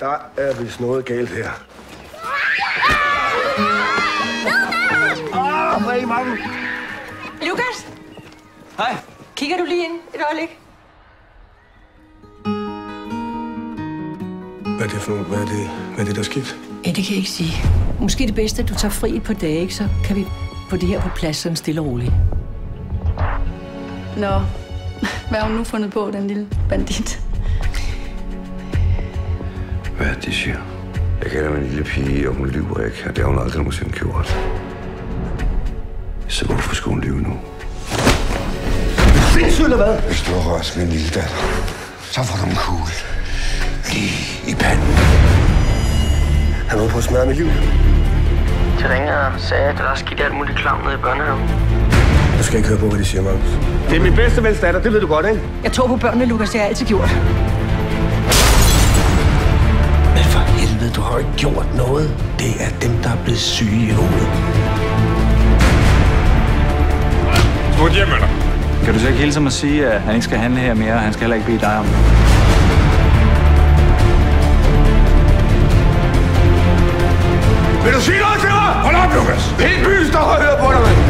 Der er vist noget galt her. Hvor er I mange? Lukas? Hej. Kigger du lige ind et øjeblik? Hvad er det for noget? Hvad er det, der er sket? Ja, det kan jeg ikke sige. Måske det bedste, at du tager fri et par dage, ikke? Så kan vi få det her på plads sådan stille og roligt. Nå, hvad har hun nu fundet på, den lille bandit? Hvad er det, de siger? Jeg kalder mig en lille pige, og hun lyver ikke, og det har hun aldrig nogensinde gjort. Så hvorfor skulle hun lyve nu? Sindssygt eller hvad? Hvis du har rørt min lille datter, så får du en kugle lige i panden. Han var på at smadre mit liv. De ringer og sagde, at der er sket alt muligt klam nede i børnehaven. Du skal ikke høre på, hvad de siger, Magnus. Det er min bedste vens datter, det ved du godt, ikke? Jeg tog på børnene, Lukas. Det har jeg altid gjort. Men for helvede, du har ikke gjort noget. Det er dem, der er blevet syge i hovedet. Smut hjem med dig. Kan du så ikke hilse mig at sige, at han ikke skal handle her mere, og han skal heller ikke bede dig om det? Vil du sige noget til mig? Hold op, Lukas! Hele byen står og hører på dig, mand!